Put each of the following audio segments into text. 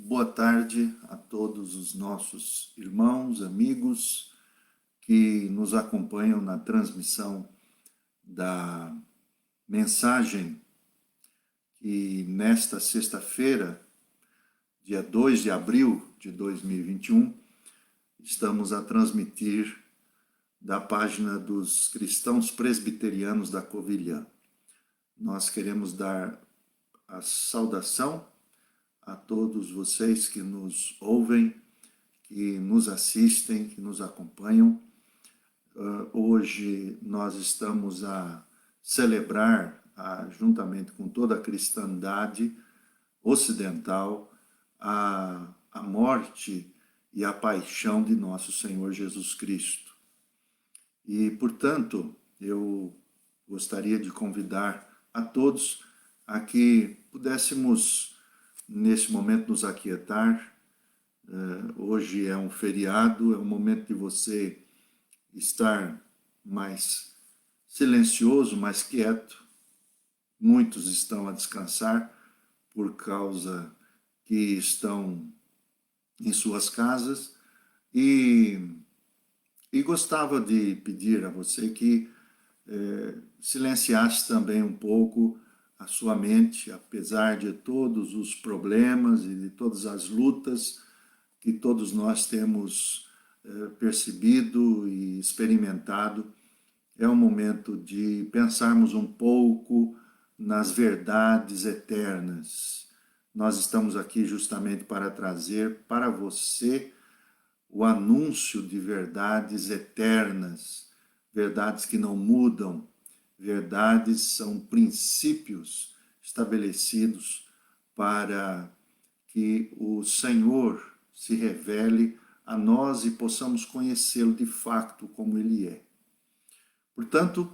boa tarde a todos os nossos irmãos, amigos que nos acompanham na transmissão da mensagem que nesta sexta-feira, dia 2 de abril de 2021, estamos a transmitir da página dos cristãos presbiterianos da Covilhã. Nós queremos dar a saudação a todos vocês que nos ouvem, que nos assistem, que nos acompanham. Hoje nós estamos a celebrar, juntamente com toda a cristandade ocidental, a morte e a paixão de nosso Senhor Jesus Cristo. E, portanto, eu gostaria de convidar a todos a que pudéssemos, nesse momento, nos aquietar. Hoje é um feriado, é um momento de você estar mais silencioso, mais quieto. Muitos estão a descansar por causa que estão em suas casas e gostava de pedir a você que silenciasse também um pouco a sua mente, apesar de todos os problemas e de todas as lutas que todos nós temos percebido e experimentado. É um momento de pensarmos um pouco nas verdades eternas. Nós estamos aqui justamente para trazer para você o anúncio de verdades eternas, verdades que não mudam. Verdades são princípios estabelecidos para que o Senhor se revele a nós e possamos conhecê-lo de fato como ele é. Portanto,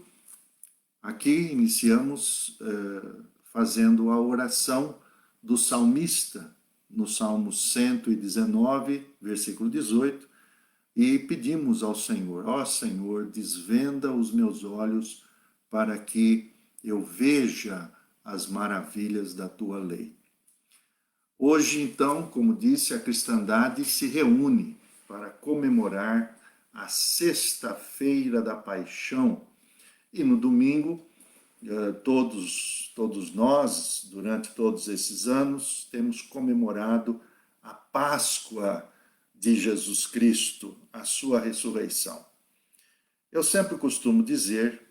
aqui iniciamos fazendo a oração do salmista, no Salmo 119, versículo 18, e pedimos ao Senhor: ó Senhor, desvenda os meus olhos para que eu veja as maravilhas da tua lei. Hoje, então, como disse, a cristandade se reúne para comemorar a Sexta-feira da Paixão. E no domingo, todos nós, durante todos esses anos, temos comemorado a Páscoa de Jesus Cristo, a sua ressurreição. Eu sempre costumo dizer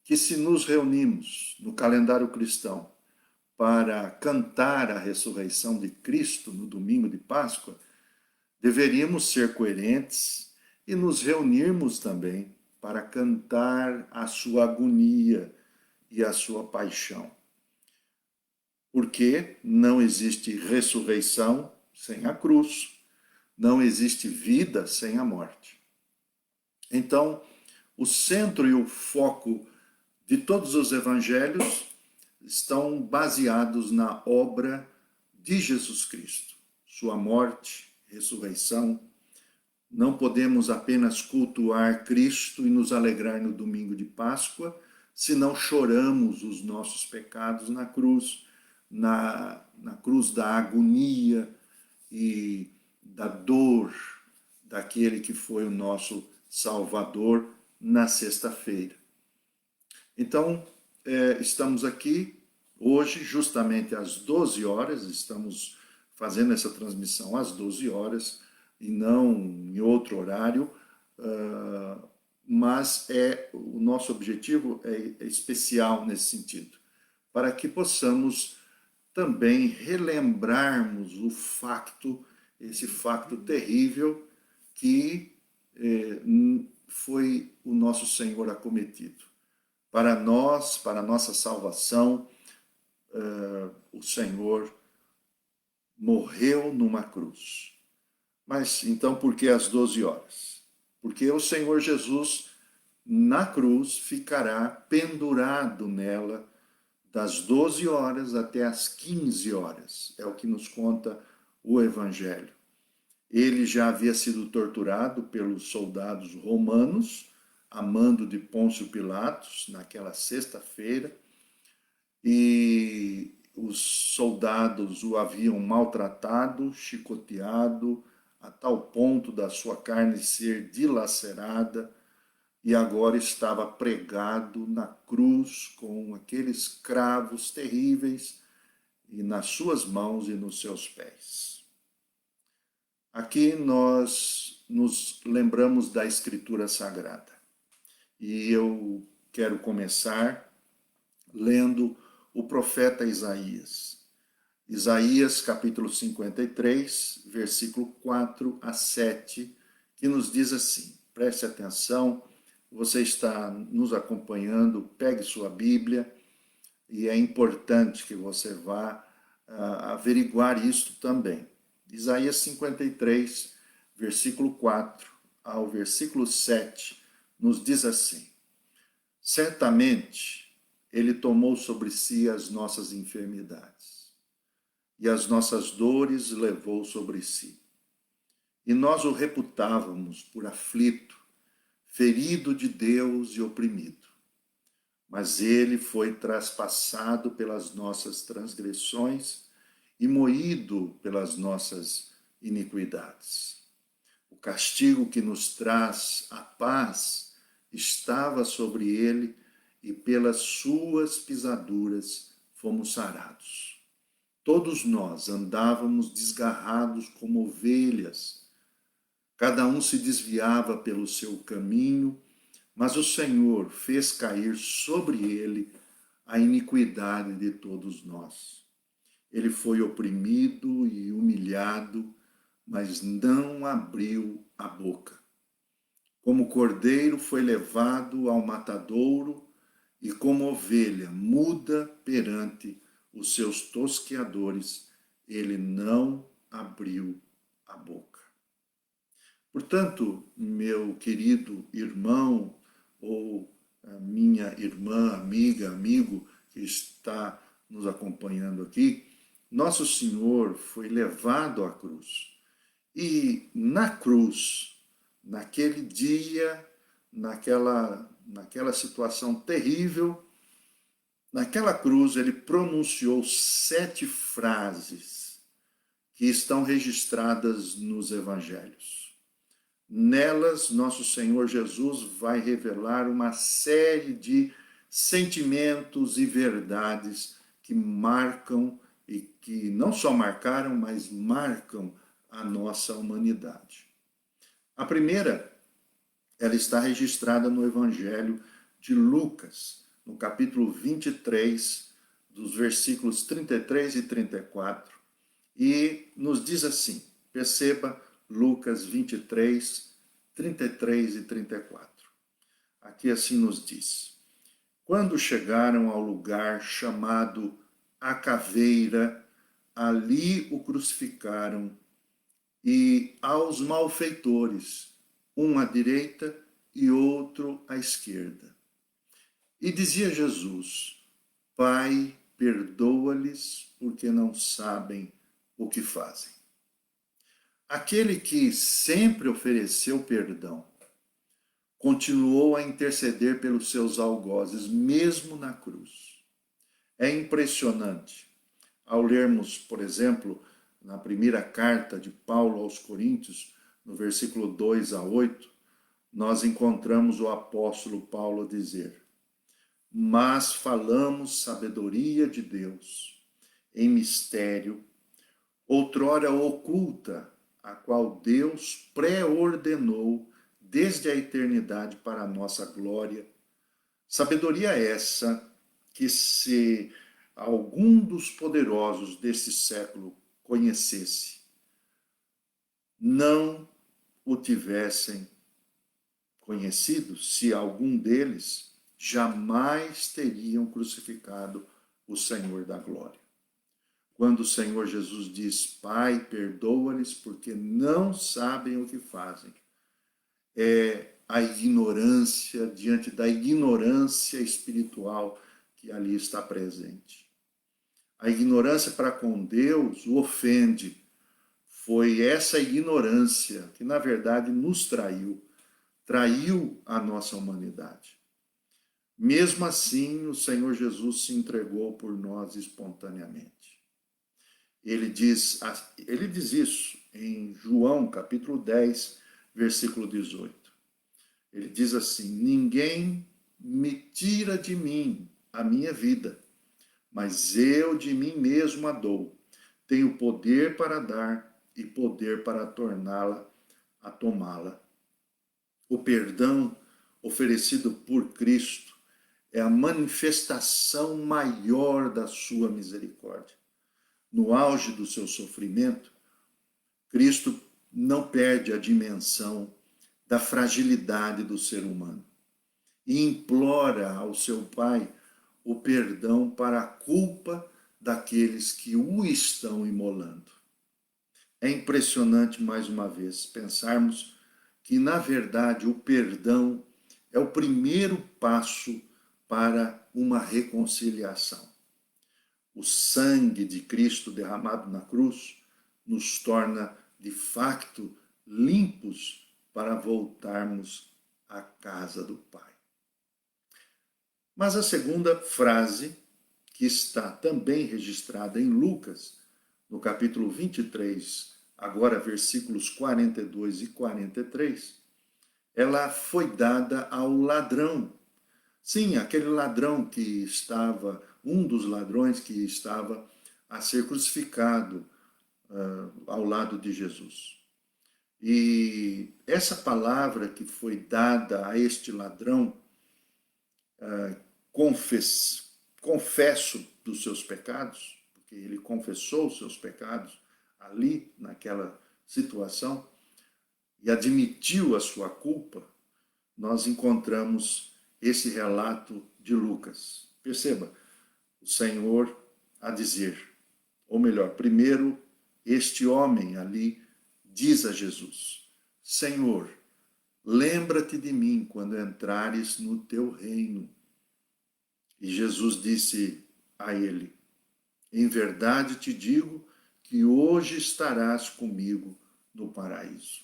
que se nos reunimos no calendário cristão para cantar a ressurreição de Cristo no domingo de Páscoa, deveríamos ser coerentes e nos reunirmos também para cantar a sua agonia e a sua paixão. Porque não existe ressurreição sem a cruz, não existe vida sem a morte. Então, o centro e o foco de todos os evangelhos estão baseados na obra de Jesus Cristo, sua morte, ressurreição. Não podemos apenas cultuar Cristo e nos alegrar no domingo de Páscoa, se não choramos os nossos pecados na cruz da agonia e da dor daquele que foi o nosso Salvador na sexta-feira. Então, estamos aqui hoje, justamente às 12 horas, estamos fazendo essa transmissão às 12 horas e não em outro horário, mas o nosso objetivo é especial nesse sentido, para que possamos também relembrarmos esse facto terrível que foi o nosso Senhor acometido. Para nós, para a nossa salvação, o Senhor morreu numa cruz. Mas então por que às 12 horas? Porque o Senhor Jesus, na cruz, ficará pendurado nela das 12 horas até as 15 horas. É o que nos conta o Evangelho. Ele já havia sido torturado pelos soldados romanos, a mando de Pôncio Pilatos, naquela sexta-feira, e os soldados o haviam maltratado, chicoteado, a tal ponto da sua carne ser dilacerada, e agora estava pregado na cruz com aqueles cravos terríveis e nas suas mãos e nos seus pés. Aqui nós nos lembramos da Escritura Sagrada. E eu quero começar lendo o profeta Isaías. Isaías capítulo 53, versículo 4 a 7, que nos diz assim, preste atenção, você está nos acompanhando, pegue sua Bíblia, e é importante que você vá averiguar isto também. Isaías 53, versículo 4 ao versículo 7, nos diz assim, certamente ele tomou sobre si as nossas enfermidades, e as nossas dores levou sobre si. E nós o reputávamos por aflito, ferido de Deus e oprimido. Mas ele foi traspassado pelas nossas transgressões e moído pelas nossas iniquidades. O castigo que nos traz a paz estava sobre ele, e pelas suas pisaduras fomos sarados. Todos nós andávamos desgarrados como ovelhas, cada um se desviava pelo seu caminho, mas o Senhor fez cair sobre ele a iniquidade de todos nós. Ele foi oprimido e humilhado, mas não abriu a boca. Como cordeiro foi levado ao matadouro, e como ovelha muda perante os seus tosqueadores, ele não abriu a boca. Portanto, meu querido irmão, ou a minha irmã, amiga, amigo que está nos acompanhando aqui, nosso Senhor foi levado à cruz. E na cruz, naquele dia, naquela situação terrível, naquela cruz ele pronunciou 7 frases que estão registradas nos evangelhos. Nelas, nosso Senhor Jesus vai revelar uma série de sentimentos e verdades que marcam e que não só marcaram, mas marcam a nossa humanidade. A primeira, ela está registrada no Evangelho de Lucas, no capítulo 23, dos versículos 33 e 34, e nos diz assim, perceba Lucas 23, 33 e 34. Aqui assim nos diz, quando chegaram ao lugar chamado A Caveira, ali o crucificaram, e aos malfeitores, um à direita e outro à esquerda. E dizia Jesus, Pai, perdoa-lhes, porque não sabem o que fazem. Aquele que sempre ofereceu perdão, continuou a interceder pelos seus algozes, mesmo na cruz. É impressionante. Ao lermos, por exemplo, na primeira carta de Paulo aos Coríntios, no versículo 2 a 8, nós encontramos o apóstolo Paulo dizer, mas falamos sabedoria de Deus, em mistério, outrora oculta, a qual Deus pré-ordenou desde a eternidade para a nossa glória. Sabedoria essa que, se algum dos poderosos desse século conhecesse, não o tivessem conhecido, se algum deles jamais teriam crucificado o Senhor da glória. Quando o Senhor Jesus diz, Pai, perdoa-lhes porque não sabem o que fazem, é a ignorância, diante da ignorância espiritual que ali está presente. A ignorância para com Deus o ofende. Foi essa ignorância que, na verdade, nos traiu a nossa humanidade. Mesmo assim, o Senhor Jesus se entregou por nós espontaneamente. Ele diz isso em João, capítulo 10, versículo 18. Ele diz assim: ninguém me tira de mim a minha vida, mas eu de mim mesmo a dou. Tenho poder para dar e poder para torná-la a tomá-la. O perdão oferecido por Cristo é a manifestação maior da sua misericórdia. No auge do seu sofrimento, Cristo não perde a dimensão da fragilidade do ser humano e implora ao seu Pai o perdão para a culpa daqueles que o estão imolando. É impressionante, mais uma vez, pensarmos que, na verdade, o perdão é o primeiro passo para uma reconciliação. O sangue de Cristo derramado na cruz nos torna, de facto, limpos para voltarmos à casa do Pai. Mas a segunda frase, que está também registrada em Lucas, no capítulo 23, agora versículos 42 e 43, ela foi dada ao ladrão. Sim, aquele ladrão que estava, um dos ladrões que estava a ser crucificado ao lado de Jesus. E essa palavra que foi dada a este ladrão, confesso dos seus pecados, porque ele confessou os seus pecados ali, naquela situação, e admitiu a sua culpa, nós encontramos esse relato de Lucas. Perceba, o Senhor a dizer, ou melhor, primeiro, este homem ali diz a Jesus: Senhor, lembra-te de mim quando entrares no teu reino. E Jesus disse a ele: em verdade te digo que hoje estarás comigo no paraíso.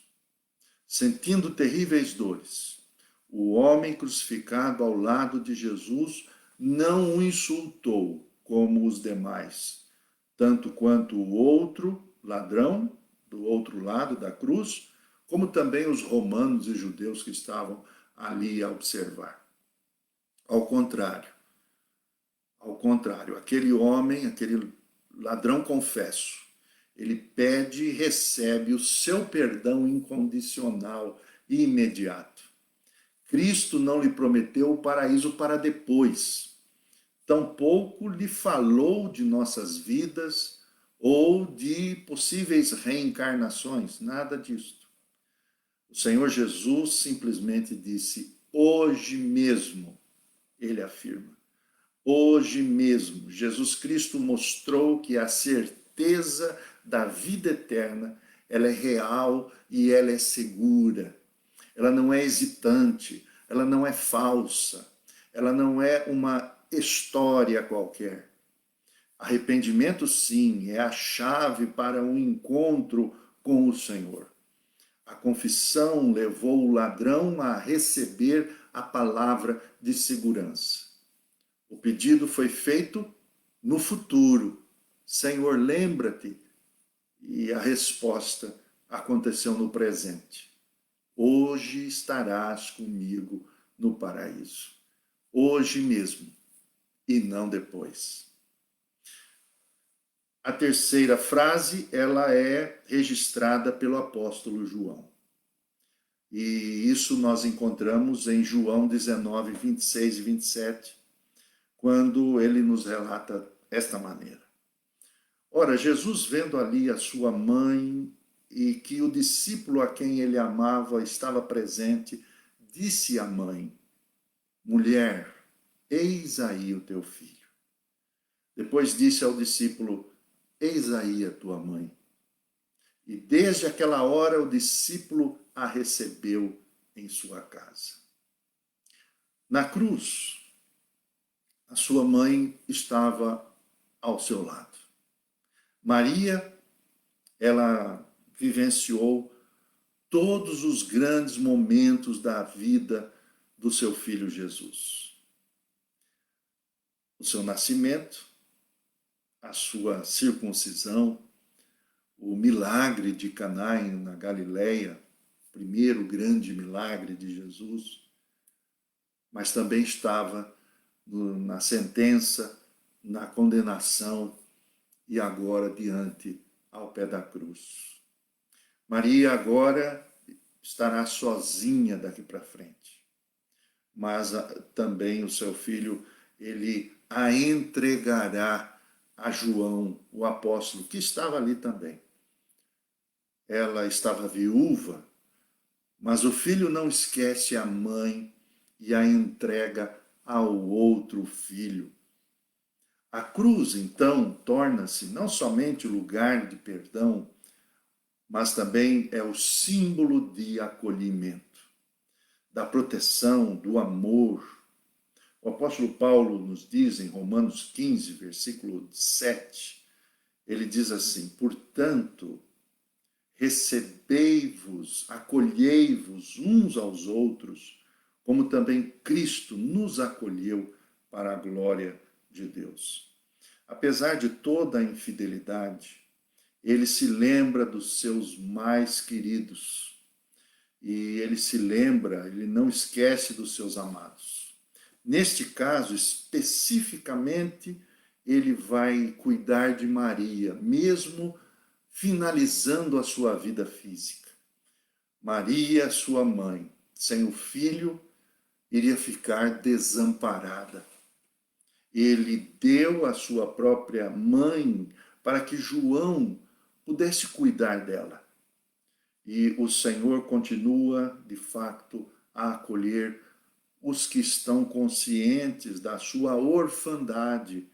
Sentindo terríveis dores, o homem crucificado ao lado de Jesus não o insultou como os demais, tanto quanto o outro ladrão, do outro lado da cruz, como também os romanos e judeus que estavam ali a observar. Ao contrário, aquele homem, aquele ladrão confesso, ele pede e recebe o seu perdão incondicional e imediato. Cristo não lhe prometeu o paraíso para depois, tampouco lhe falou de nossas vidas ou de possíveis reencarnações, nada disto. O Senhor Jesus simplesmente disse: hoje mesmo, ele afirma, hoje mesmo, Jesus Cristo mostrou que a certeza da vida eterna, ela é real e ela é segura. Ela não é hesitante, ela não é falsa, ela não é uma história qualquer. Arrependimento, sim, é a chave para um encontro com o Senhor. A confissão levou o ladrão a receber a palavra de segurança. O pedido foi feito no futuro. Senhor, lembra-te. E a resposta aconteceu no presente. Hoje estarás comigo no paraíso. Hoje mesmo e não depois. A terceira frase, ela é registrada pelo apóstolo João. E isso nós encontramos em João 19, 26 e 27, quando ele nos relata esta maneira. Ora, Jesus, vendo ali a sua mãe e que o discípulo a quem ele amava estava presente, disse à mãe: mulher, eis aí o teu filho. Depois disse ao discípulo: eis aí a tua mãe. E desde aquela hora o discípulo a recebeu em sua casa. Na cruz, a sua mãe estava ao seu lado. Maria, ela vivenciou todos os grandes momentos da vida do seu filho Jesus. o seu nascimento, a sua circuncisão, o milagre de Caná na Galileia, primeiro grande milagre de Jesus, mas também estava na sentença, na condenação e agora diante ao pé da cruz. Maria agora estará sozinha daqui para frente, mas também o seu filho, ele a entregará a João, o apóstolo, que estava ali também. Ela estava viúva, mas o filho não esquece a mãe e a entrega ao outro filho. A cruz, então, torna-se não somente o lugar de perdão, mas também é o símbolo de acolhimento, da proteção, do amor. O apóstolo Paulo nos diz em Romanos 15, versículo 7, ele diz assim: portanto, recebei-vos, acolhei-vos uns aos outros, como também Cristo nos acolheu para a glória de Deus. Apesar de toda a infidelidade, ele se lembra dos seus mais queridos. E ele se lembra, ele não esquece dos seus amados. Neste caso, especificamente, ele vai cuidar de Maria, mesmo finalizando a sua vida física. Maria, sua mãe, sem o filho, iria ficar desamparada. Ele deu a sua própria mãe para que João pudesse cuidar dela. E o Senhor continua, de fato, a acolher os que estão conscientes da sua orfandade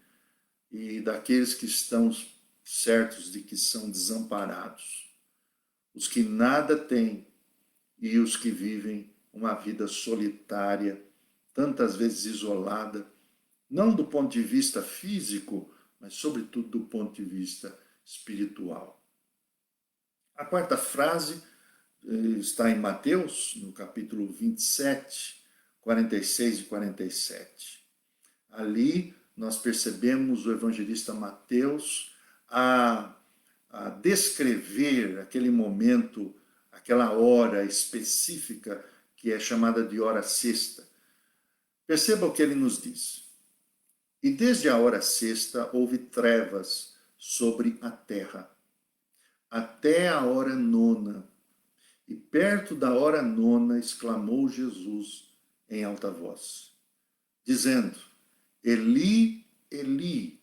e daqueles que estão certos de que são desamparados. Os que nada têm e os que vivem uma vida solitária, tantas vezes isolada, não do ponto de vista físico, mas sobretudo do ponto de vista espiritual. A quarta frase está em Mateus, no capítulo 27, 46 e 47. Ali nós percebemos o evangelista Mateus a descrever aquele momento, aquela hora específica que é chamada de hora sexta. Perceba o que ele nos diz. E desde a hora sexta houve trevas sobre a terra, até a hora nona. E perto da hora nona exclamou Jesus em alta voz, dizendo: Eli, Eli,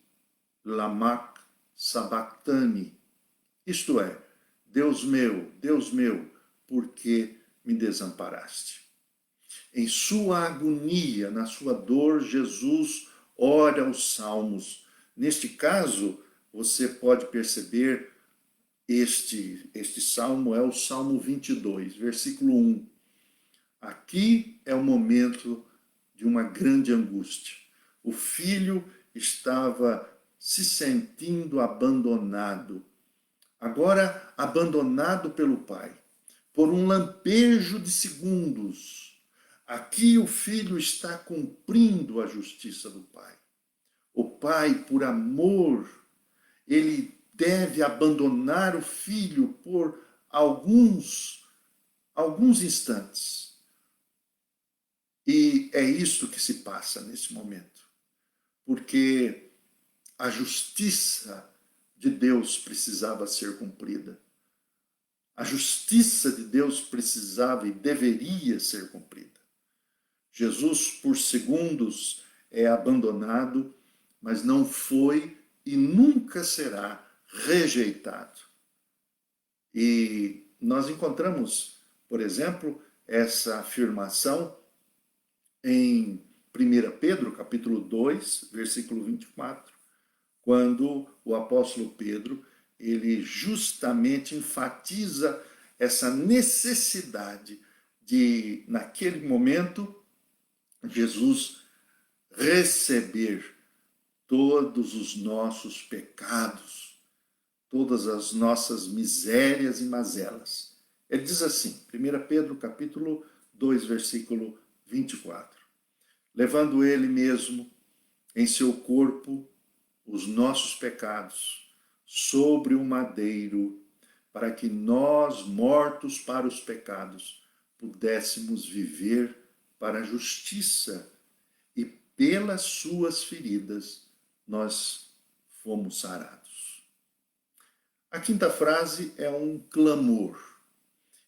lama sabachthani. Isto é, Deus meu, por que me desamparaste? Em sua agonia, na sua dor, Jesus ora os salmos. Neste caso, você pode perceber este salmo é o Salmo 22, versículo 1. Aqui é o momento de uma grande angústia. O filho estava se sentindo abandonado, agora abandonado pelo pai, por um lampejo de segundos. Aqui o filho está cumprindo a justiça do pai. O pai, por amor, ele deve abandonar o filho por alguns instantes. E é isso que se passa nesse momento. Porque a justiça de Deus precisava ser cumprida. A justiça de Deus precisava e deveria ser cumprida. Jesus, por segundos, é abandonado, mas não foi e nunca será rejeitado. E nós encontramos, por exemplo, essa afirmação em 1 Pedro, capítulo 2, versículo 24, quando o apóstolo Pedro, ele justamente enfatiza essa necessidade de, naquele momento, Jesus receber todos os nossos pecados, todas as nossas misérias e mazelas. Ele diz assim, 1 Pedro capítulo 2, versículo 24. Levando ele mesmo em seu corpo os nossos pecados sobre o madeiro, para que nós, mortos para os pecados, pudéssemos viver para a justiça, e pelas suas feridas nós fomos sarados. A quinta frase é um clamor,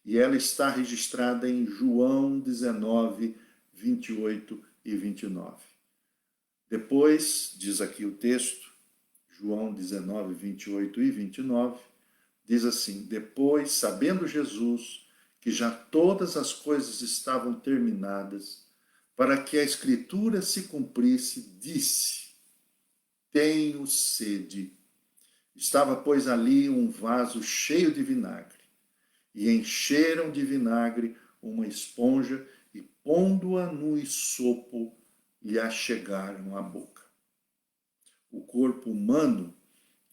e ela está registrada em João 19, 28 e 29. Depois, diz aqui o texto, João 19, 28 e 29, diz assim: depois, sabendo Jesus que já todas as coisas estavam terminadas, para que a Escritura se cumprisse, disse: tenho sede. Estava, pois, ali um vaso cheio de vinagre, e encheram de vinagre uma esponja, e pondo-a no isopo, lhe achegaram à boca. O corpo humano,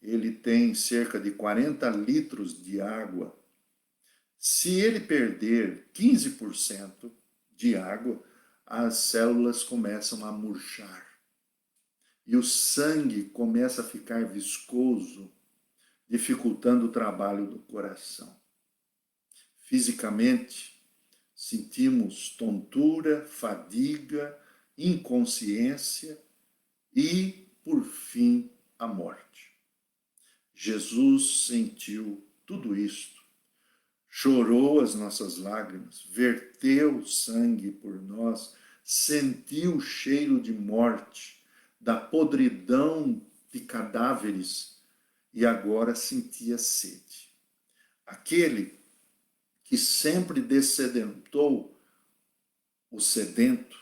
ele tem cerca de 40 litros de água. Se ele perder 15% de água, as células começam a murchar. E o sangue começa a ficar viscoso, dificultando o trabalho do coração. Fisicamente, sentimos tontura, fadiga, inconsciência e, por fim, a morte. Jesus sentiu tudo isto, chorou as nossas lágrimas, verteu sangue por nós, sentiu o cheiro de morte, da podridão de cadáveres, e agora sentia sede. Aquele que sempre dessedentou o sedento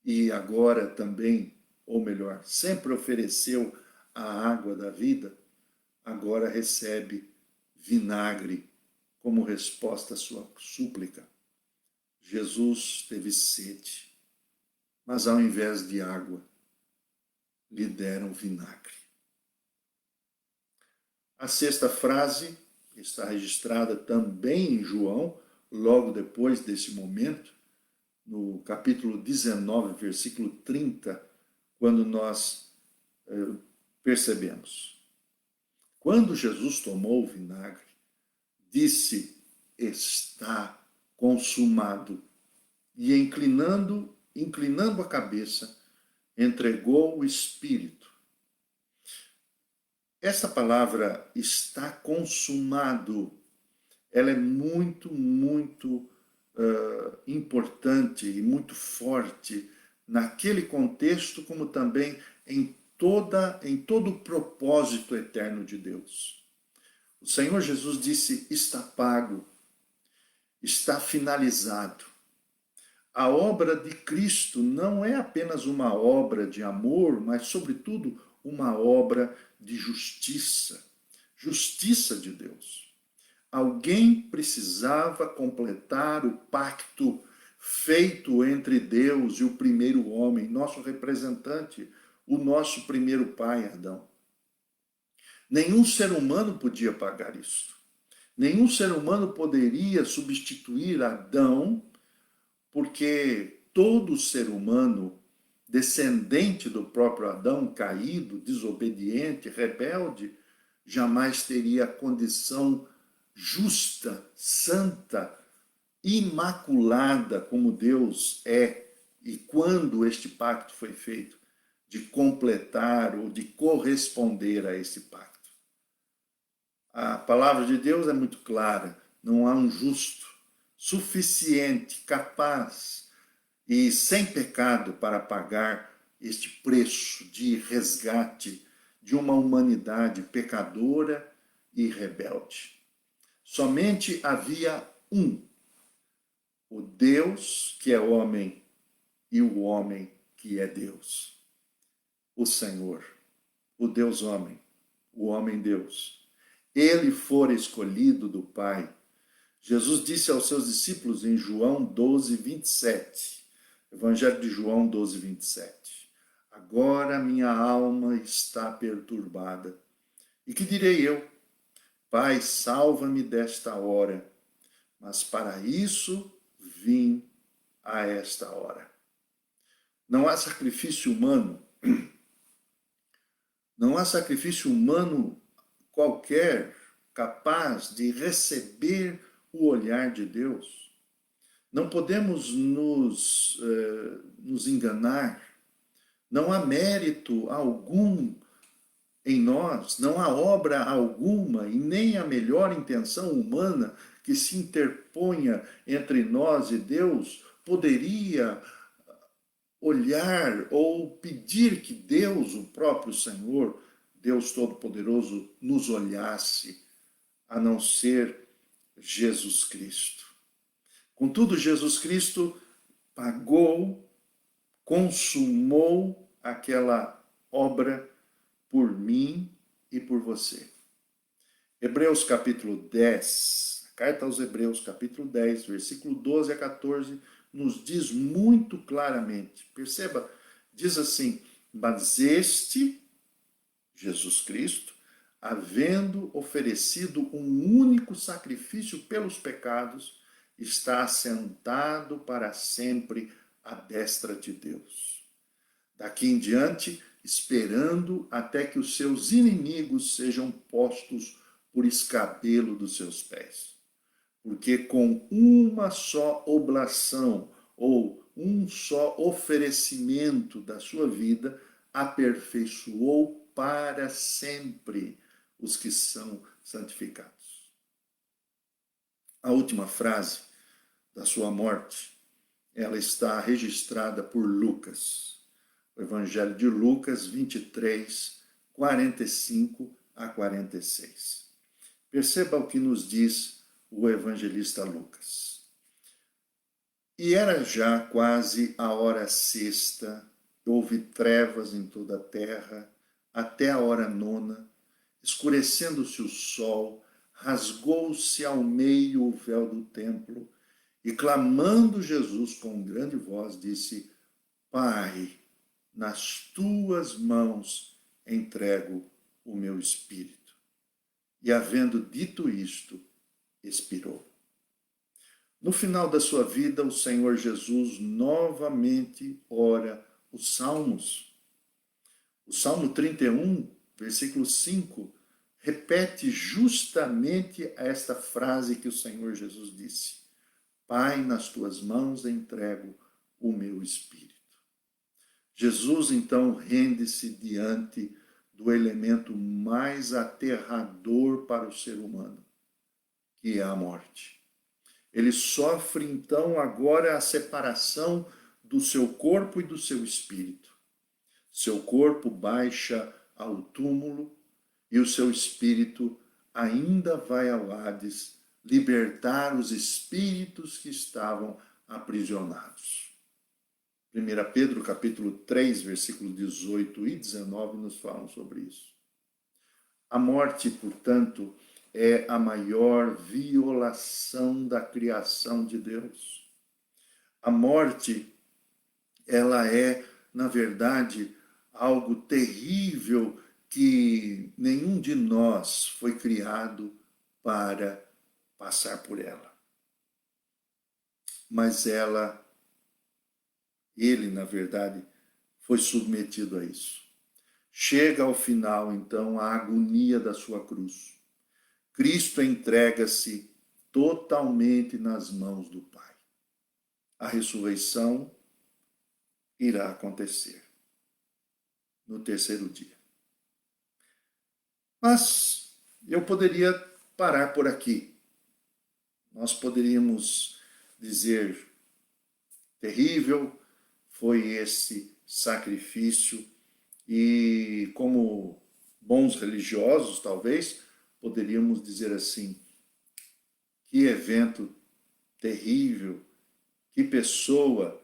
e agora também, ou melhor, sempre ofereceu a água da vida, agora recebe vinagre como resposta à sua súplica. Jesus teve sede, mas ao invés de água, lhe deram vinagre. A sexta frase está registrada também em João, logo depois desse momento, no capítulo 19, versículo 30, quando nós percebemos. Quando Jesus tomou o vinagre, disse: está consumado. E inclinando a cabeça, entregou o Espírito. Essa palavra está consumado, ela é muito, muito importante e muito forte naquele contexto, como também em todo o propósito eterno de Deus. O Senhor Jesus disse: está pago, está finalizado. A obra de Cristo não é apenas uma obra de amor, mas, sobretudo, uma obra de justiça. Justiça de Deus. Alguém precisava completar o pacto feito entre Deus e o primeiro homem, nosso representante, o nosso primeiro pai, Adão. Nenhum ser humano podia pagar isso. Nenhum ser humano poderia substituir Adão, porque todo ser humano, descendente do próprio Adão, caído, desobediente, rebelde, jamais teria a condição justa, santa, imaculada como Deus é, e quando este pacto foi feito, de completar ou de corresponder a esse pacto. A palavra de Deus é muito clara, não há um justo suficiente, capaz e sem pecado para pagar este preço de resgate de uma humanidade pecadora e rebelde. Somente havia um, o Deus que é homem e o homem que é Deus. O Senhor, o Deus homem, o homem Deus. Ele fora escolhido do Pai. Jesus disse aos seus discípulos em João 12, 27, Evangelho de João 12, 27, agora minha alma está perturbada. E que direi eu? Pai, salva-me desta hora. Mas para isso vim a esta hora. Não há sacrifício humano Não há sacrifício humano qualquer capaz de receber o olhar de Deus. Não podemos nos enganar. Não há mérito algum em nós, não há obra alguma e nem a melhor intenção humana que se interponha entre nós e Deus poderia olhar ou pedir que Deus, o próprio Senhor, Deus Todo-Poderoso, nos olhasse, a não ser Jesus Cristo. Contudo, Jesus Cristo pagou, consumou aquela obra por mim e por você. Hebreus capítulo 10, a carta aos Hebreus capítulo 10, versículo 12 a 14, nos diz muito claramente, perceba, diz assim, mas este, Jesus Cristo, havendo oferecido um único sacrifício pelos pecados, está assentado para sempre à destra de Deus. Daqui em diante, esperando até que os seus inimigos sejam postos por escabelo dos seus pés. Porque com uma só oblação ou um só oferecimento da sua vida, aperfeiçoou para sempre os que são santificados. A última frase da sua morte, ela está registrada por Lucas. O Evangelho de Lucas 23, 45 a 46. Perceba o que nos diz o evangelista Lucas. E era já quase a hora sexta, houve trevas em toda a terra, até a hora nona, escurecendo-se o sol, rasgou-se ao meio o véu do templo, e clamando Jesus com grande voz, disse, Pai, nas tuas mãos entrego o meu espírito. E havendo dito isto, expirou. No final da sua vida, o Senhor Jesus novamente ora os Salmos. O Salmo 31, versículo 5, repete justamente esta frase que o Senhor Jesus disse. Pai, nas tuas mãos entrego o meu espírito. Jesus, então, rende-se diante do elemento mais aterrador para o ser humano, que é a morte. Ele sofre, então, agora a separação do seu corpo e do seu espírito. Seu corpo baixa ao túmulo e o seu espírito ainda vai ao Hades libertar os espíritos que estavam aprisionados. 1 Pedro capítulo 3, versículos 18 e 19 nos falam sobre isso. A morte, portanto, é a maior violação da criação de Deus. A morte, ela é, na verdade, algo terrível que nenhum de nós foi criado para passar por ela. Mas ele, na verdade, foi submetido a isso. Chega ao final, então, a agonia da sua cruz. Cristo entrega-se totalmente nas mãos do Pai. A ressurreição irá acontecer no terceiro dia. Mas eu poderia parar por aqui. Nós poderíamos dizer, terrível foi esse sacrifício e, como bons religiosos, talvez, poderíamos dizer assim, que evento terrível, que pessoa,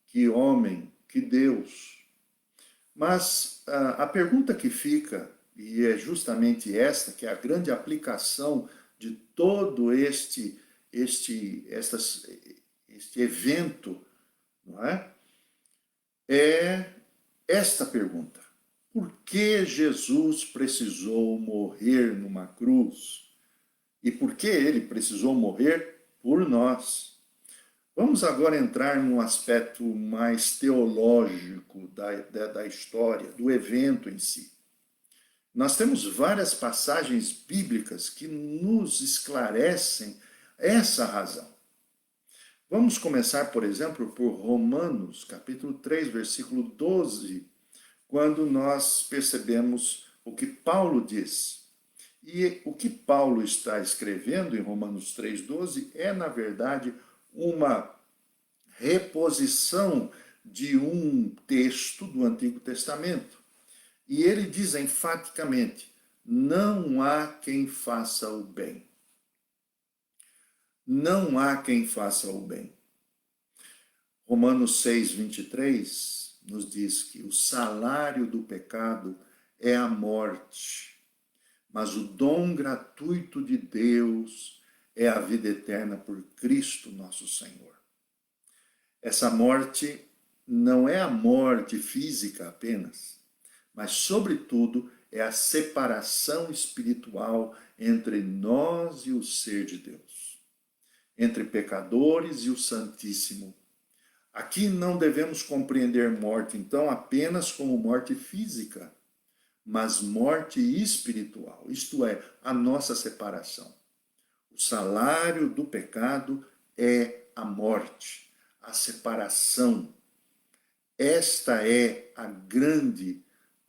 que homem, que Deus. Mas a pergunta que fica, e é justamente esta, que é a grande aplicação de todo este evento, não é? É esta pergunta. Por que Jesus precisou morrer numa cruz? E por que ele precisou morrer por nós? Vamos agora entrar num aspecto mais teológico da história, do evento em si. Nós temos várias passagens bíblicas que nos esclarecem essa razão. Vamos começar, por exemplo, por Romanos, capítulo 3, versículo 12, quando nós percebemos o que Paulo diz. E o que Paulo está escrevendo em Romanos 3,12 é, na verdade, uma reposição de um texto do Antigo Testamento. E ele diz enfaticamente: não há quem faça o bem. Não há quem faça o bem. Romanos 6:23 nos diz que o salário do pecado é a morte, mas o dom gratuito de Deus é a vida eterna por Cristo nosso Senhor. Essa morte não é a morte física apenas, mas, sobretudo, é a separação espiritual entre nós e o ser de Deus, entre pecadores e o Santíssimo. Aqui não devemos compreender morte, então, apenas como morte física, mas morte espiritual, isto é, a nossa separação. O salário do pecado é a morte, a separação. Esta é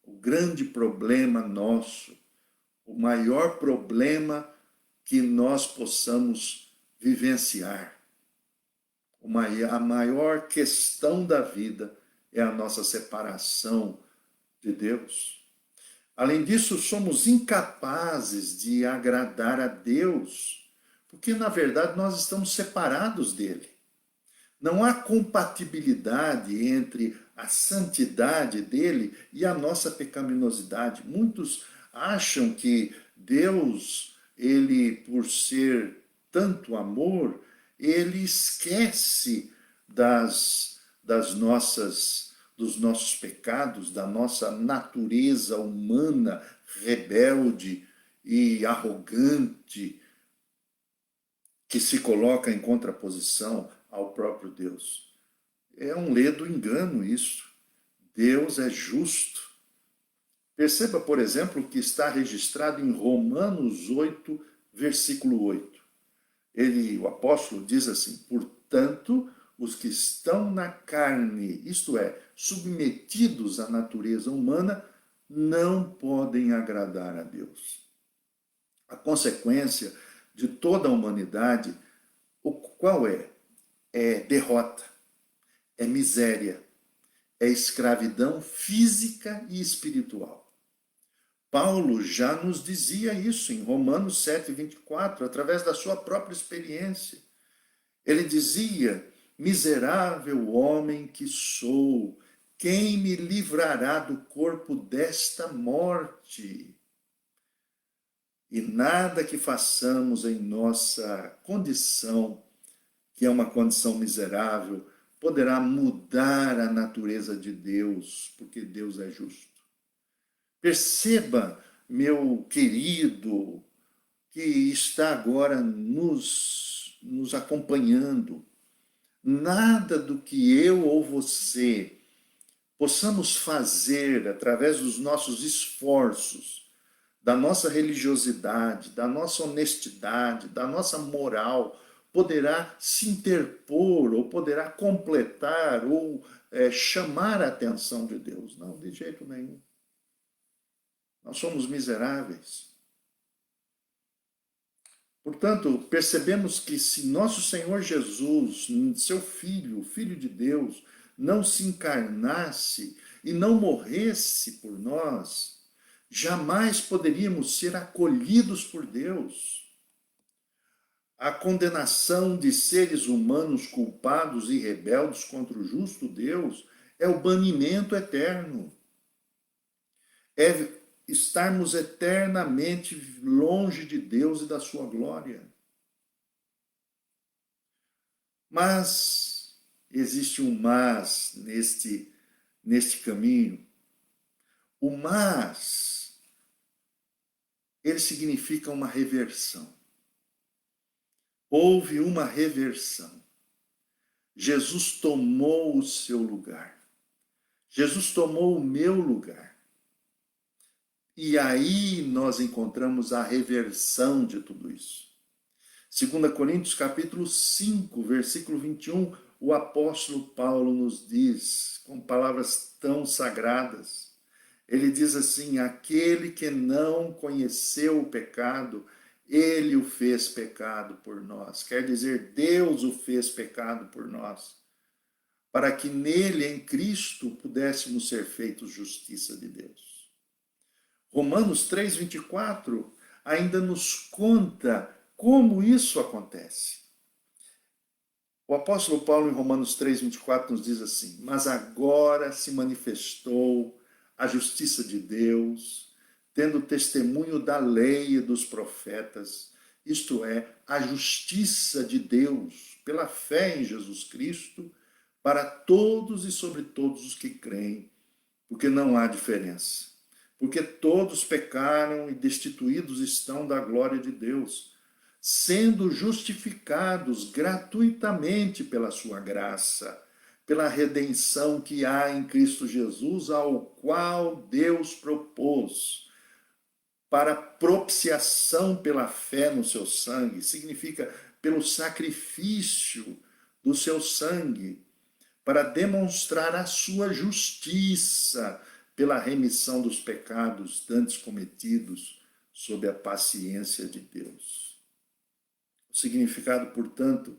o grande problema nosso, o maior problema que nós possamos vivenciar. A maior questão da vida é a nossa separação de Deus. Além disso, somos incapazes de agradar a Deus, porque na verdade nós estamos separados dele. Não há compatibilidade entre a santidade dele e a nossa pecaminosidade. Muitos acham que Deus, ele, por ser tanto amor, ele esquece dos nossos pecados, da nossa natureza humana rebelde e arrogante, que se coloca em contraposição ao próprio Deus. É um ledo engano isso. Deus é justo. Perceba, por exemplo, o que está registrado em Romanos 8, versículo 8. O apóstolo diz assim: portanto, os que estão na carne, isto é, submetidos à natureza humana, não podem agradar a Deus. A consequência de toda a humanidade, qual é? É derrota, é miséria, é escravidão física e espiritual. Paulo já nos dizia isso em Romanos 7:24, através da sua própria experiência. Ele dizia: miserável homem que sou, quem me livrará do corpo desta morte? E nada que façamos em nossa condição, que é uma condição miserável, poderá mudar a natureza de Deus, porque Deus é justo. Perceba, meu querido, que está agora nos acompanhando, nada do que eu ou você possamos fazer através dos nossos esforços, da nossa religiosidade, da nossa honestidade, da nossa moral, poderá se interpor ou poderá completar ou chamar a atenção de Deus. Não, de jeito nenhum. Nós somos miseráveis. Portanto, percebemos que se nosso Senhor Jesus, seu Filho, o Filho de Deus, não se encarnasse e não morresse por nós, jamais poderíamos ser acolhidos por Deus. A condenação de seres humanos culpados e rebeldes contra o justo Deus é o banimento eterno. É estarmos eternamente longe de Deus e da sua glória. Mas existe um mas neste caminho. O mas, ele significa uma reversão. Houve uma reversão. Jesus tomou o seu lugar. Jesus tomou o meu lugar. E aí nós encontramos a reversão de tudo isso. 2 Coríntios capítulo 5, versículo 21, o apóstolo Paulo nos diz, com palavras tão sagradas, ele diz assim: aquele que não conheceu o pecado, ele o fez pecado por nós. Quer dizer, Deus o fez pecado por nós, para que nele, em Cristo, pudéssemos ser feitos justiça de Deus. Romanos 3:24 ainda nos conta como isso acontece. O apóstolo Paulo, em Romanos 3:24, nos diz assim: mas agora se manifestou a justiça de Deus, tendo testemunho da lei e dos profetas, isto é, a justiça de Deus, pela fé em Jesus Cristo, para todos e sobre todos os que creem, porque não há diferença. Porque todos pecaram e destituídos estão da glória de Deus, sendo justificados gratuitamente pela sua graça, pela redenção que há em Cristo Jesus, ao qual Deus propôs para propiciação pela fé no seu sangue, significa pelo sacrifício do seu sangue, para demonstrar a sua justiça pela remissão dos pecados dantes cometidos sob a paciência de Deus. O significado, portanto,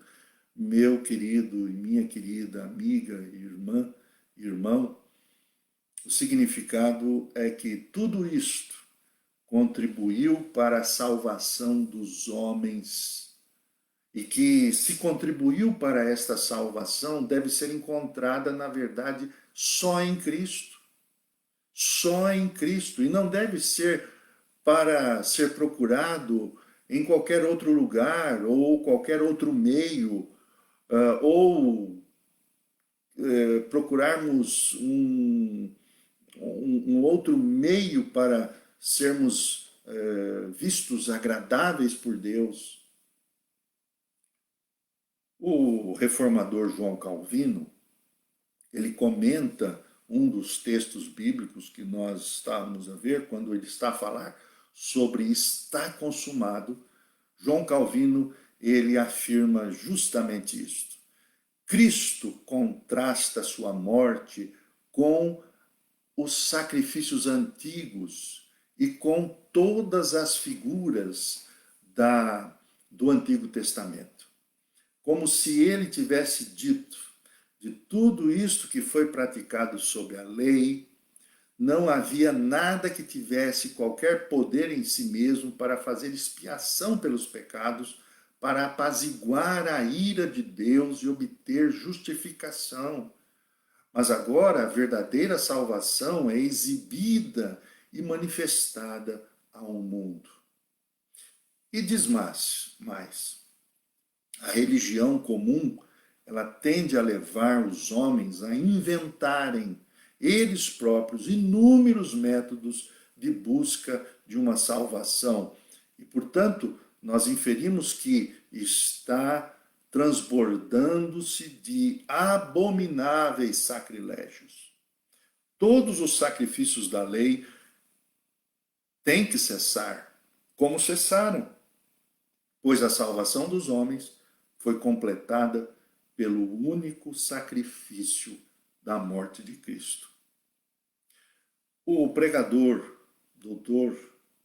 meu querido e minha querida amiga, irmã, irmão, o significado é que tudo isto contribuiu para a salvação dos homens e que, se contribuiu para esta salvação, deve ser encontrada, na verdade, só em Cristo. Só em Cristo. E não deve ser para ser procurado em qualquer outro lugar ou qualquer outro meio, ou procurarmos um outro meio para sermos vistos agradáveis por Deus. O reformador João Calvino, ele comenta um dos textos bíblicos que nós estávamos a ver, quando ele está a falar sobre está consumado. João Calvino, ele afirma justamente isto. Cristo contrasta sua morte com os sacrifícios antigos e com todas as figuras do Antigo Testamento. Como se ele tivesse dito: de tudo isto que foi praticado sob a lei, não havia nada que tivesse qualquer poder em si mesmo para fazer expiação pelos pecados, para apaziguar a ira de Deus e obter justificação. Mas agora a verdadeira salvação é exibida e manifestada ao mundo. E diz mais, a religião comum, ela tende a levar os homens a inventarem eles próprios inúmeros métodos de busca de uma salvação. E, portanto, nós inferimos que está transbordando-se de abomináveis sacrilégios. Todos os sacrifícios da lei têm que cessar, como cessaram, pois a salvação dos homens foi completada pelo único sacrifício da morte de Cristo. O pregador, doutor,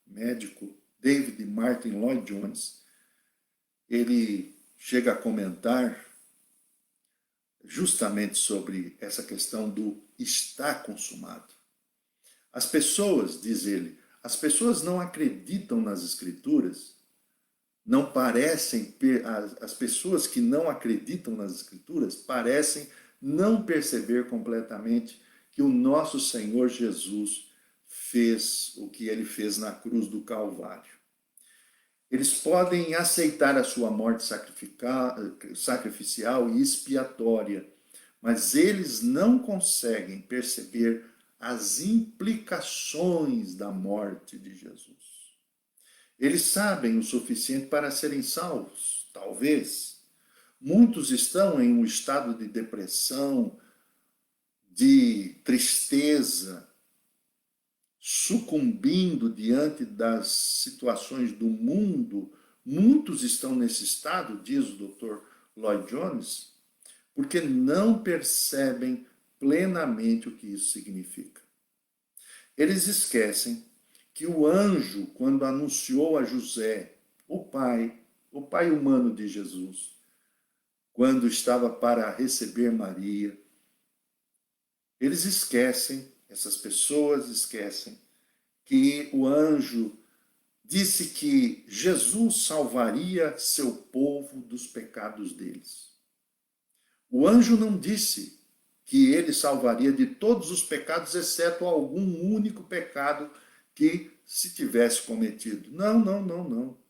médico David Martin Lloyd Jones, ele chega a comentar justamente sobre essa questão do está consumado. As pessoas, diz ele, as pessoas não acreditam nas Escrituras, não parecem, as pessoas que não acreditam nas Escrituras parecem não perceber completamente que o nosso Senhor Jesus fez o que ele fez na cruz do Calvário. Eles podem aceitar a sua morte sacrificial e expiatória, mas eles não conseguem perceber as implicações da morte de Jesus. Eles sabem o suficiente para serem salvos, talvez, Muitos estão em um estado de depressão, de tristeza, sucumbindo diante das situações do mundo. Muitos estão nesse estado, diz o Dr. Lloyd Jones, porque não percebem plenamente o que isso significa. Eles esquecem que o anjo, quando anunciou a José, o pai humano de Jesus, quando estava para receber Maria, eles esquecem, essas pessoas esquecem, que o anjo disse que Jesus salvaria seu povo dos pecados deles. O anjo não disse que ele salvaria de todos os pecados, exceto algum único pecado que se tivesse cometido. Não, não, não, não.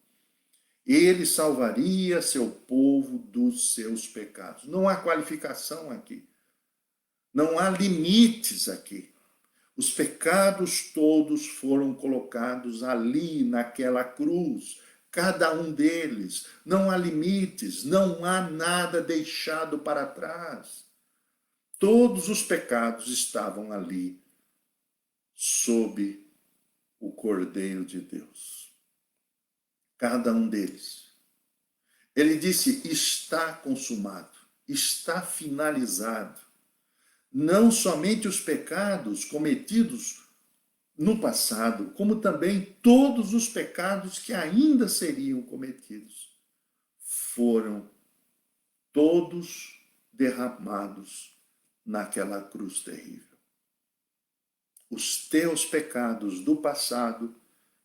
Ele salvaria seu povo dos seus pecados. Não há qualificação aqui. Não há limites aqui. Os pecados todos foram colocados ali, naquela cruz. Cada um deles. Não há limites, não há nada deixado para trás. Todos os pecados estavam ali, sob o Cordeiro de Deus. Cada um deles. Ele disse, está consumado, está finalizado. Não somente os pecados cometidos no passado, como também todos os pecados que ainda seriam cometidos, foram todos derramados naquela cruz terrível. Os teus pecados do passado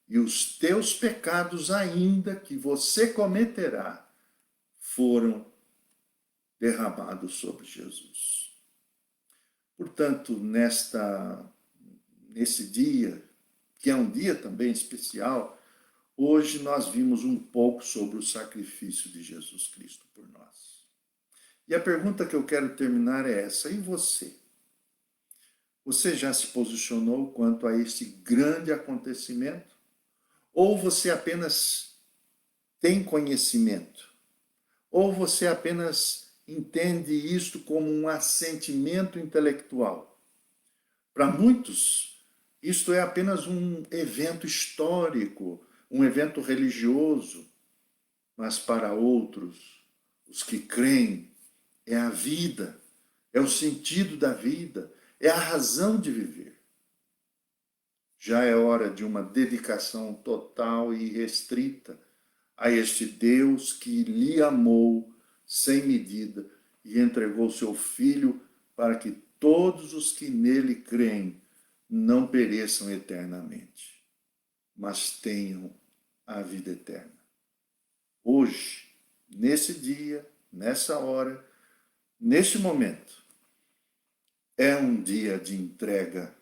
e os teus pecados ainda que você cometerá foram derramados sobre Jesus. Portanto, nesse dia, que é um dia também especial, hoje nós vimos um pouco sobre o sacrifício de Jesus Cristo por nós. E a pergunta que eu quero terminar é essa: e você? Você já se posicionou quanto a este grande acontecimento? Ou você apenas tem conhecimento? Ou você apenas entende isto como um assentimento intelectual? Para muitos, isto é apenas um evento histórico, um evento religioso, mas para outros, os que creem, é a vida, é o sentido da vida, é a razão de viver. Já é hora de uma dedicação total e restrita a este Deus que lhe amou sem medida e entregou seu Filho para que todos os que nele creem não pereçam eternamente, mas tenham a vida eterna. Hoje, nesse dia, nessa hora, neste momento, é um dia de entrega,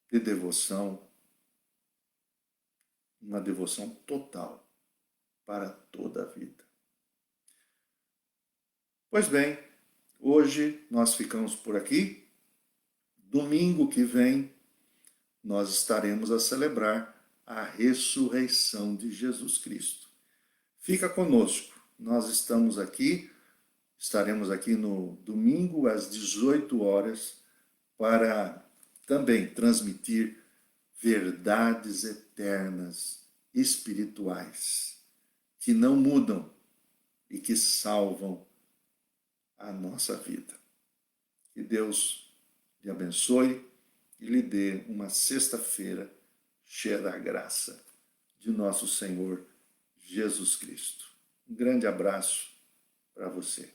de devoção, uma devoção total para toda a vida. Pois bem, hoje nós ficamos por aqui. Domingo que vem, nós estaremos a celebrar a ressurreição de Jesus Cristo. Fica conosco, nós estaremos aqui no domingo às 18 horas para também transmitir verdades eternas, espirituais, que não mudam e que salvam a nossa vida. Que Deus lhe abençoe e lhe dê uma sexta-feira cheia da graça de nosso Senhor Jesus Cristo. Um grande abraço para você.